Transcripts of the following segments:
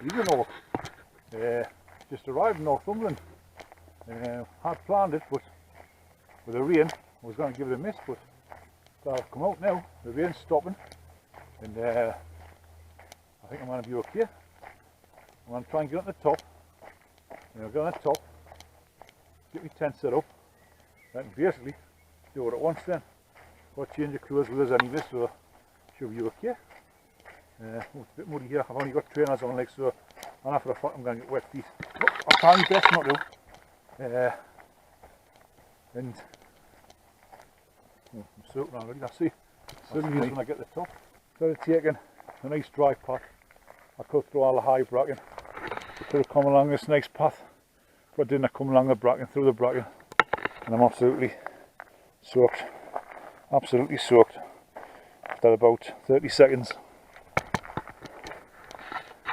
Even though just arrived in Northumberland, had planned it, but with the rain I was going to give it a miss, but I've come out now, the rain's stopping, and I think I'm going to be okay. I'm going to try and get on the top, and I'll get on the top, get my tent set up, and basically do it at once then. Got to change the clothes with us anyway, so should be okay. It's a bit muddy here. I've only got trainers on, like, so I know for a fact I'm going to get wet feet. But I'll try my best not to. And I'm soaking already. I'll see when I get to the top. Started taking a nice dry path. I cut through all the high bracken. I could have come along this nice path, but didn't I come along the bracken, through the bracken, and I'm absolutely soaked. Absolutely soaked after about 30 seconds.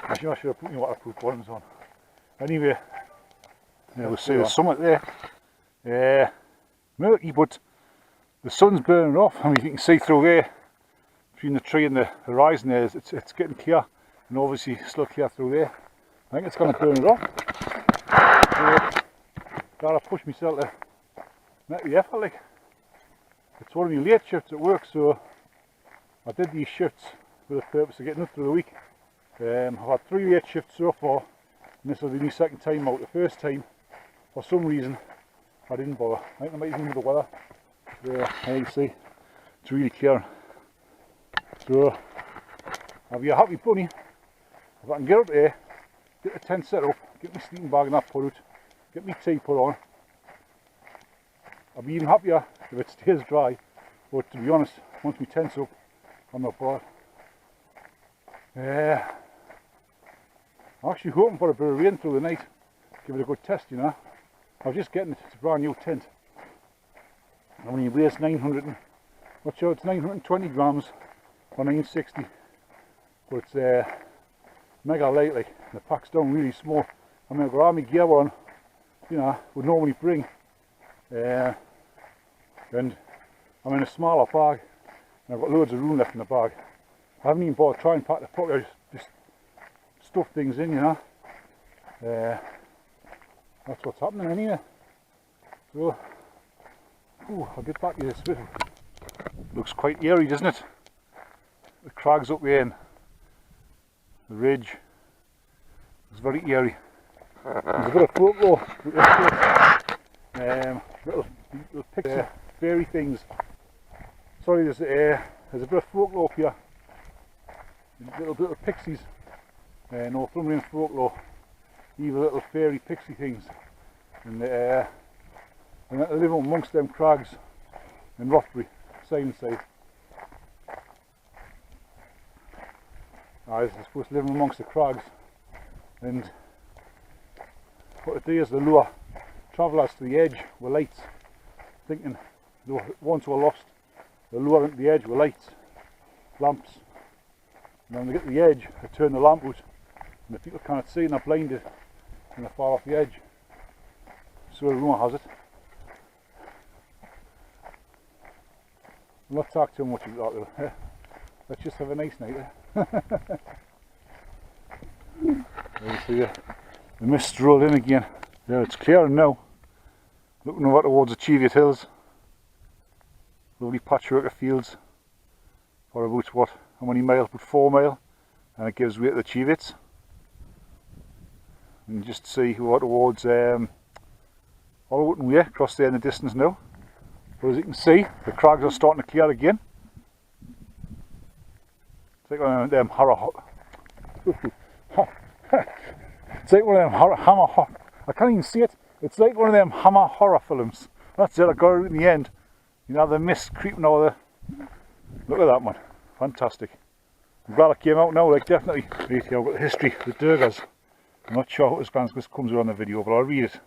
Actually, I should have put my waterproof bottoms on. Anyway, we'll see the summit there. Murky, but the sun's burning off. I mean, you can see through there, between the tree and the horizon there, it's getting clear, and obviously still clear through there. I think it's going to burn it off. So, gotta push myself to make the effort, like. It's one of my late shifts at work, so I did these shifts for the purpose of getting up through the week. I've had 3 late shifts so far, and this will be my second time out. The first time, for some reason, I didn't bother. I think I might even with the weather. So, you see, it's really clear. So, I'll be a happy bunny if I can get up there, get the tent set up, get my sleeping bag and that put out, get my tea put on. I'll be even happier if it stays dry, but to be honest, once my tent's up, I'm not bothered. I'm actually hoping for a bit of rain through the night, give it a good test, you know. I was just getting it, it's a brand new tent. It only weighs 900, not sure, it's 920 grams or 960, but it's mega light, like, the pack's down really small. I mean, I've got all my gear on, you know, would normally bring. And I'm in a smaller bag, and I've got loads of room left in the bag. I haven't even bothered trying to pack the pocket, I just stuff things in, you know. That's what's happening anyway. So, I'll get back to this bit. Looks quite eerie, doesn't it? The crags up there and the ridge. It's very eerie. There's a bit of folklore. Little picture, fairy things. Sorry, there's a bit of folklore up here. A little bit of pixies. Northumbrian folklore. Evil little fairy pixie things. And they live amongst them crags in Rothbury, Simonside. They're supposed to live amongst the crags, and what they do is they lure travellers to the edge with lights, thinking once we're lost, they lure them to the edge with lights, lamps, and when they get to the edge, they turn the lamp out, and the people can't see and they're blinded, and they're far off the edge. So the rumour has it. I'll not talk too much about that though. Let's just have a nice night there. There you see the mist rolled in again. There, it's clearing now. Looking over towards the Cheviot Hills. Lovely patchwork of fields for about how many miles? About 4 miles, and it gives way to the Cheviots. And just see what towards Alwooton Way, across there in the distance now. But as you can see, the crags are starting to clear again. It's like one of them it's like one of them I can't even see it. It's like one of them Hammer horror films. That's it, I got it in the end. You know, the mist creeping over the... Look at that, man. Fantastic. I'm glad I came out now, like, definitely. Right here, I've got the history of the Durgars. I'm not sure how this comes on the video, but I'll read it.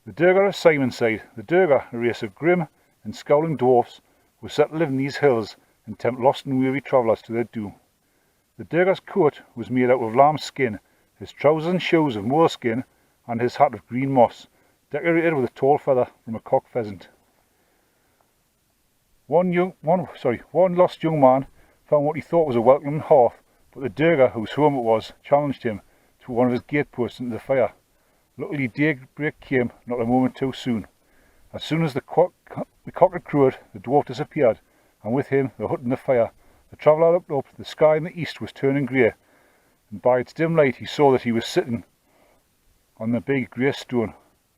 The Durgar of Simonside. The Durgar, a race of grim and scowling dwarfs, were set to live in these hills and tempt lost and weary travellers to their doom. The Durgar's coat was made out of lamb's skin, his trousers and shoes of moor-skin, and his hat of green moss, decorated with a tall feather from a cock pheasant. One lost young man found what he thought was a welcoming hearth, but the Durgar, whose home it was, challenged him to one of his gateposts into the fire. Luckily daybreak came not a moment too soon. As soon as the cock had crowed, the dwarf disappeared, and with him the hut and the fire. The traveller looked up. The sky in the east was turning grey, and by its dim light he saw that he was sitting on the big grey stone,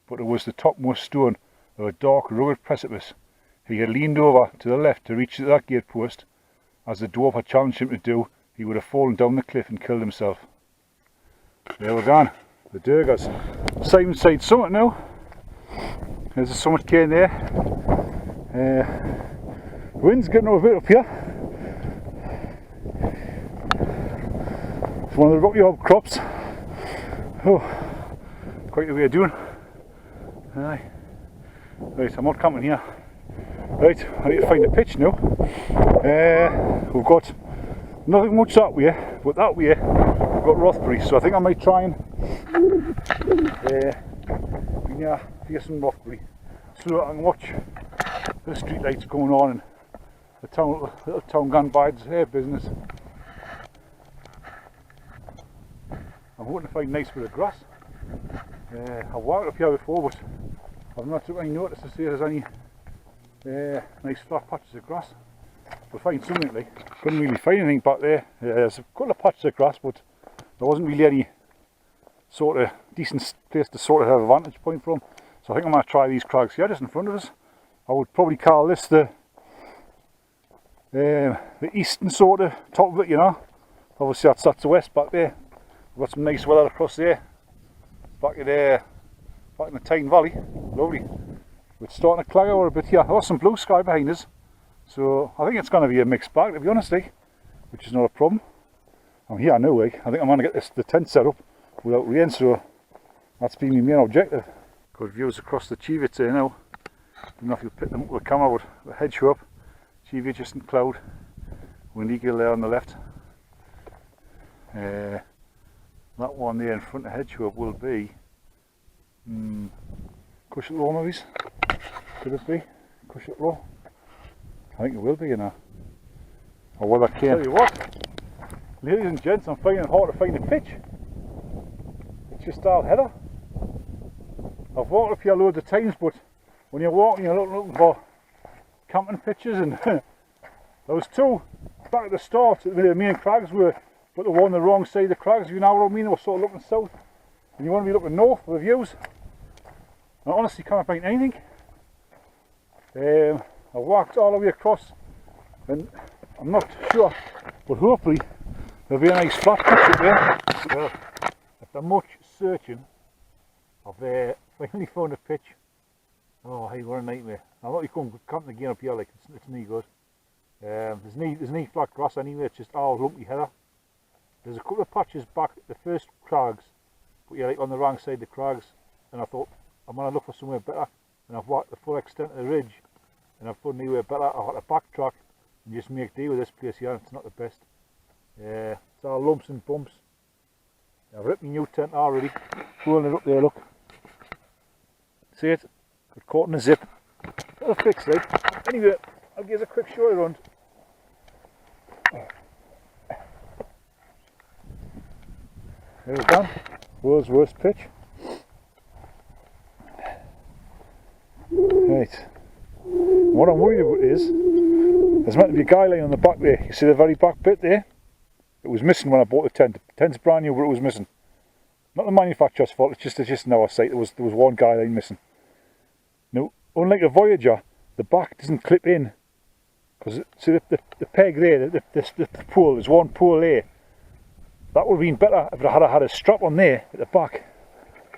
but it was the topmost stone of a dark, rugged precipice. He had leaned over to the left to reach that gatepost. As the dwarf had challenged him to do, he would have fallen down the cliff and killed himself. There we're gone. The Durgers. Same side summit now. There's a summit cane there. Wind's getting over a bit up here. It's one of the rocky outcrops. Oh, quite a way of doing. Aye. Right, I'm not camping here. Right, I need to find a pitch now. We've got nothing much that way, but that way we've got Rothbury, so I think I might try and hear some Rothbury so that I can watch the street lights going on and the town, little town gone by its hair business. I'm hoping to find a nice bit of grass. I've walked up here before, but I've not took any notice to see if there's any nice flat patches of grass. We'll find something like. Couldn't really find anything back there. There's a couple of patches of grass, but there wasn't really any sort of decent place to sort of have a vantage point from. So I think I'm going to try these crags here just in front of us. I would probably call this the eastern sort of top of it, you know. Obviously that's the west back there. We've got some nice weather across there. Back in the Tyne Valley. Lovely. It's starting to cloud over a bit here. There's some blue sky behind us. So I think it's going to be a mixed bag, to be honest, which is not a problem. I'm here now, I think I'm going to get the tent set up without rain, so that's been my main objective. Good views across the Chivits here now. Don't know if you'll pick them up with the camera, but the head show up. Chivit just in cloud. Wind Eagle there on the left. That one there in front of the head show up will be Cushion Low, maybe? Could it be? Cushion Low? I think it will be, you know. Or whether I can. Tell you what, ladies and gents, I'm finding it hard to find a pitch. It's just all heather. I've walked up here loads of times, but when you're walking, you're looking for camping pitches, and there was two back at the start where the main crags were, but they were on the wrong side of the crags. You know what I mean? They were sort of looking south, and you want to be looking north for the views. I honestly can't find anything. I walked all the way across, and I'm not sure, but hopefully there'll be a nice flat pitch up there. Well, after much searching, I've finally found a pitch. Oh, hey, what a nightmare! I'm not come camping again up here, like it's no good. There's no flat grass anywhere. It's just all lumpy heather. There's a couple of patches back at the first crags, but you're like on the wrong side of the crags. And I thought I'm gonna look for somewhere better. And I've walked the full extent of the ridge, and I've found anywhere better. I've had to backtrack and just make do with this place here. It's not the best. It's all lumps and bumps. I've ripped my new tent already. Pulling it up there, look. See it? Got caught in a zip. That'll fix it. Anyway, I'll give it a quick show around. There we go. World's worst pitch. Right. What I'm worried about is there's meant to be a guy lying on the back there. You see the very back bit there? It was missing when I bought the tent. The tent's brand new, but it was missing. Not the manufacturer's fault. It's just in our sight. There was one guy lying missing. Now, unlike a Voyager, the back doesn't clip in, because see the peg there, the pole. There's one pole there. That would have been better if I had a strap on there at the back,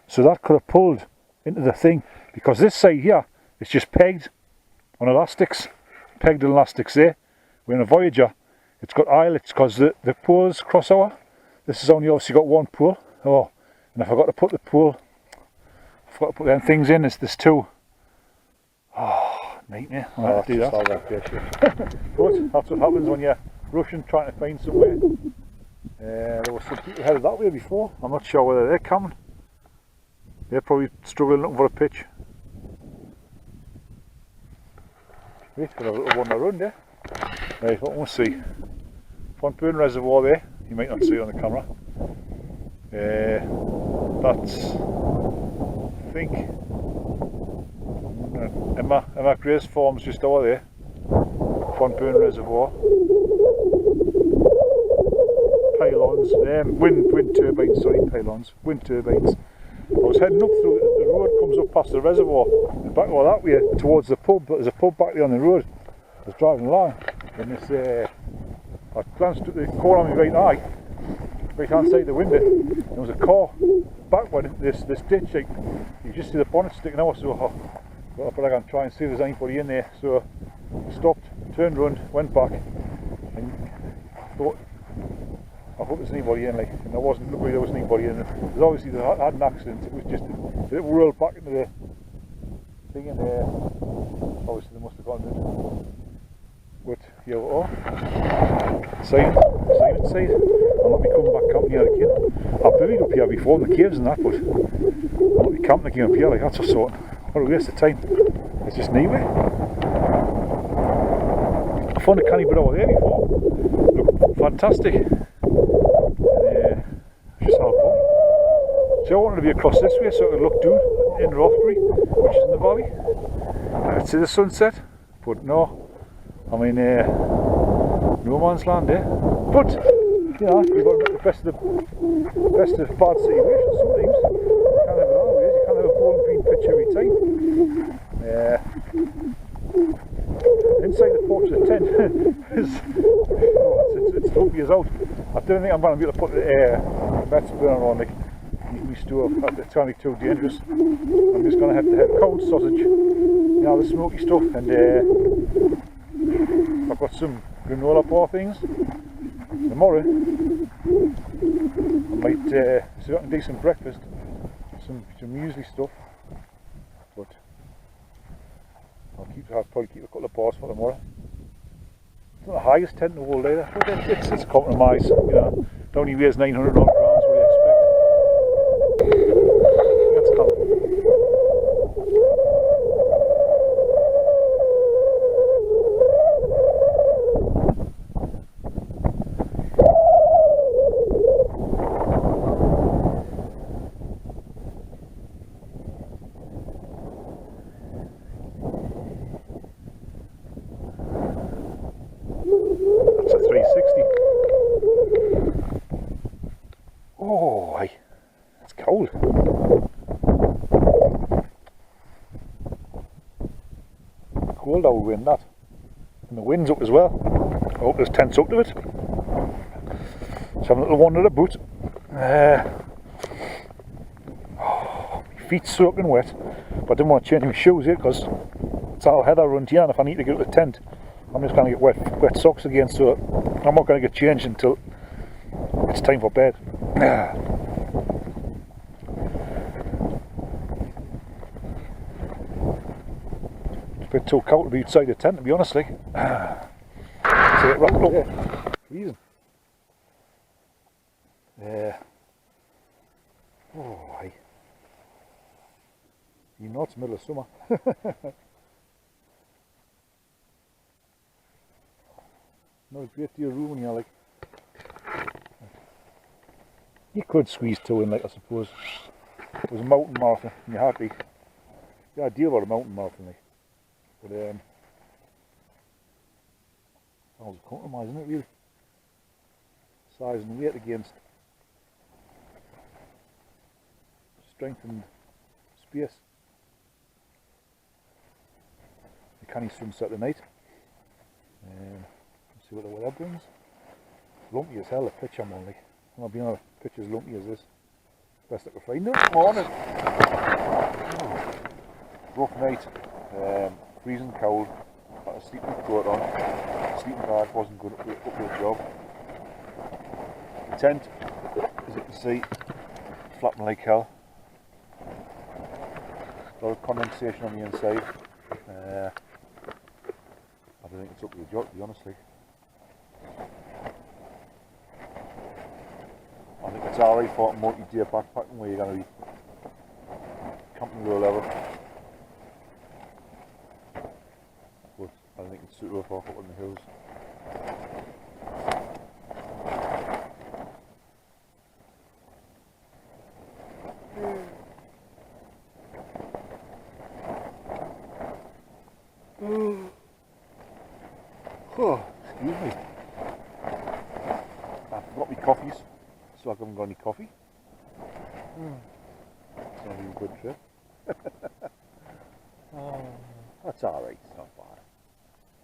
so that could have pulled into the thing. Because this side here, it's just pegged on elastics, pegged on elastics there. Where in a Voyager, it's got eyelets because the poles cross over. This has only obviously got one pole. Oh, and I forgot to put the pole. I forgot to put them things in. There's two. Oh, nightmare. I'll have to do that. But that's what happens when you're rushing, trying to find somewhere. There were some people headed that way before. I'm not sure whether they're coming. They're probably struggling looking for a pitch. We've got a little one around there. Right, what we'll see. Front burn reservoir there. You might not see it on the camera. That's, I think, Emma Grace Farm's just over there, Funburn Reservoir. Pylons, wind turbines, sorry, pylons, wind turbines. I was heading up through, the road comes up past the reservoir, and back all that way towards the pub, but there's a pub back there on the road. I was driving along, and this, I glanced at the corner on my right eye, right hand side of the window, and there was a car backward into this ditch. Like, you just see the bonnet sticking out, so I thought I can try and see if there's anybody in there. So I stopped, turned around, went back, and thought, I hope there's anybody in, like, and there wasn't. Luckily there wasn't anybody in. Because obviously they had an accident. It was just it whirled back into the thing, and obviously they must have gone in. But here we are. Sign inside. I'll not be coming back camping here again. I've buried up here before in the caves and that, but I'll not be camping again up here. Like, that's a sort. What a waste of time. It's just anyway. I found a canny bit over there before. Looked fantastic. So I wanted to be across this way so I could look down in Rothbury, which is in the valley. I could see the sunset, but no, I'm in no man's land there. But you know, you've got to make the best of bad situations sometimes. You can't have it always. You can't have a bowling green pitch every time. Inside the porch of the tent it's lumpy as out. I don't think I'm going to be able to put the Mets burner on like my stove. It's going to be too dangerous. I'm just going to have cold sausage, you know, the smoky stuff, and I've got some granola bar things. Tomorrow I might see if I can do some breakfast, some muesli stuff, but I'll probably keep a couple of bars for tomorrow. It's not the highest tent in the world either, but it's a compromise, you know. It only weighs 900 odd grams, what do you expect? Let's come. That's a 360. Oh, aye. It's cold. Cold old wind that. And the wind's up as well. I hope there's tents up to it. Let's have a little wander about. My feet's soaking wet, but I didn't want to change my shoes here because it's all heather around here, and if I need to get to the tent I'm just going to get wet socks again, so I'm not going to get changed until it's time for bed. It's a bit too cold to be outside the tent, to be honest, like. So it wrapped up. Freezing. Oh, aye. You know it's the middle of summer. Not a great deal of room in here, like. You could squeeze two in, like, I suppose. It was a mountain marathon, and you had to. The idea about a mountain marathon, like. But that was a compromise, isn't it, really? Size and weight against strength and space. The canny sunset tonight. See what the weather brings. Lumpy as hell, the pitch I'm on, like. I'm not being on a pitch as lumpy as this. Best I could find it. Morning. Rough night. Freezing cold. Got a sleeping coat on. Sleeping bag wasn't good up the job. The tent, as you can see, flapping like hell. A lot of condensation on the inside. I don't think it's up to the job, to be honest. I think it's alright for a multi-day backpacking where you're going to be camping low level. But I don't think it's suitable for up in the hills. Oh, excuse me. I forgot my coffees, so I haven't got any coffee. It's going to be a good trip. Oh, that's alright, it's not bad.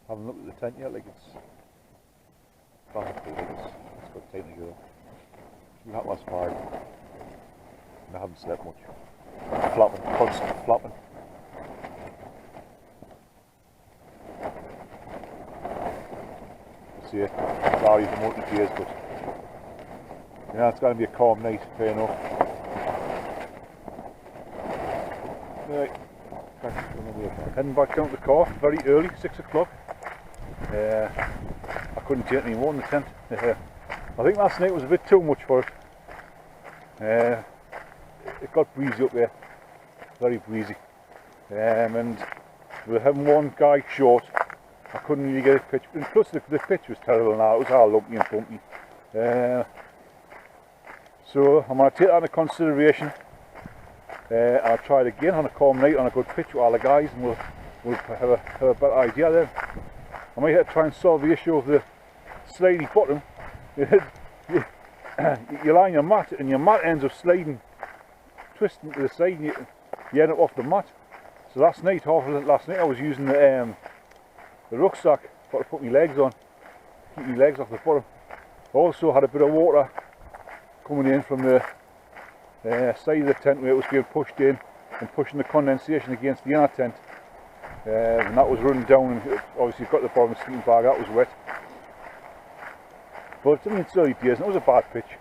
I haven't looked at the tent yet, like it's got time to go. It's 5:30. And I haven't slept much. Flapping, constant flapping. See it. Sorry for multi-gears, but yeah, it's going to be a calm night, fair enough. Right, heading back down to the car very early, 6 o'clock. I couldn't take any more in the tent. I think last night was a bit too much for it. It got breezy up there, very breezy. And we were having one guy short. I couldn't really get a pitch, and plus the pitch was terrible now, it was all lumpy and bumpy. So I'm going to take that into consideration. I'll try it again on a calm night on a good pitch with all the guys, and we'll have a better idea then. I might have to try and solve the issue of the slidey bottom. You lie on your mat and your mat ends up sliding, twisting to the side, and you end up off the mat. So last night I was using the rucksack to put my legs on, keep my legs off the bottom. Also had a bit of water coming in from the side of the tent where it was being pushed in and pushing the condensation against the inner tent, and that was running down, and obviously got the bottom of the sleeping bag, that was wet. But I mean, it's early days and it was a bad pitch,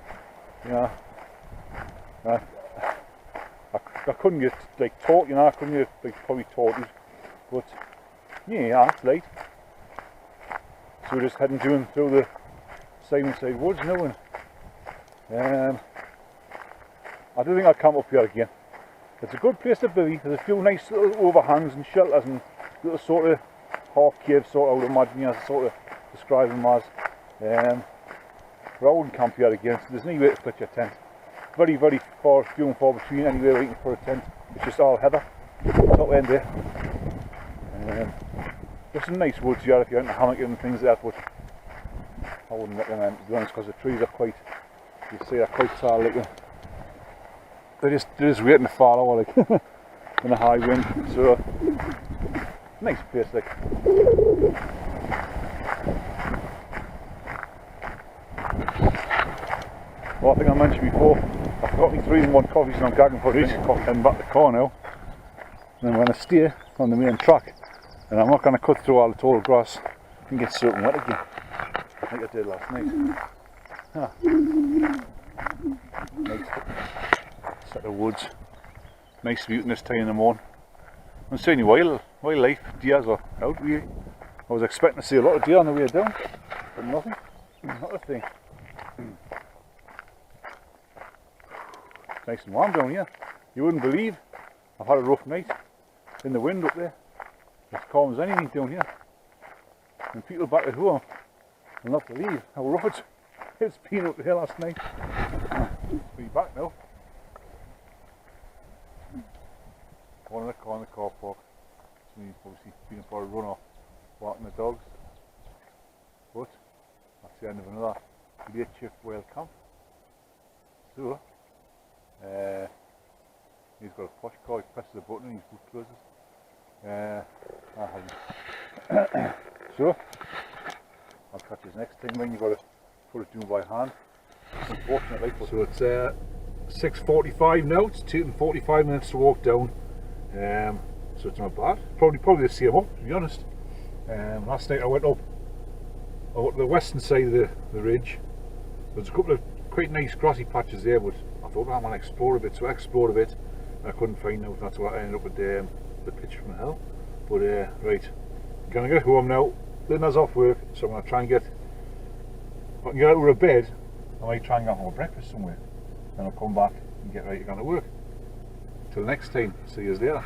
you know. I couldn't get like taut, you know, I couldn't get like probably tortoise, but yeah, it's late. So we're just heading through the side woods now, and I do think I'll camp up here again. It's a good place to be. There's a few nice little overhangs and shelters and little sort of half caves, sort of, I would imagine, as sort of describe them as. But I wouldn't camp here again, so there's no way to pitch a tent. Very, very few and far between anywhere where you can put a tent. It's just all heather, top end there. There's some nice woods here if you're into hammocking and things like that, but I wouldn't recommend, to be honest, because the trees are quite, you see, they're quite tall looking. They're just waiting to fall over, like, in a high wind. So, nice place, like. Well, I think I mentioned before, I've got me 3-in-1 coffees and I'm gagging for this. Heading back to the car now. And I'm going to stay on the main track. And I'm not going to cut through all the tall grass and get soaking wet again, like I did last night. Nice set of woods. Nice view this time in the morning. I'm seeing wildlife, deers are out really. I was expecting to see a lot of deer on the way down, but nothing. Not a thing. Nice and warm down here. You wouldn't believe I've had a rough night in the wind up there. As calm as anything down here. And people back at home will not believe how rough it's been up here last night. Be back now. One in the car park. It's me obviously been for a run off walking the dogs. But that's the end of another late shift whale camp. So he's got a posh car, he presses the button and his boot closes. So I'll catch you next time when you've got to put it down by hand, unfortunately. So it's 6:45 now, it's taking 45 minutes to walk down, so it's not bad. Probably the same up, to be honest. Last night I went up to the western side of the ridge. There's a couple of quite nice grassy patches there, but I thought I'm going to explore a bit, so I explored a bit and I couldn't find out. That's why I ended up with the pitch from hell. But right, I'm going to get home now. Linda's off work, so I'm going to try and get, if I can get out of bed, I might try and get home breakfast somewhere. Then I'll come back and get ready to go to work. Till next time, see you later.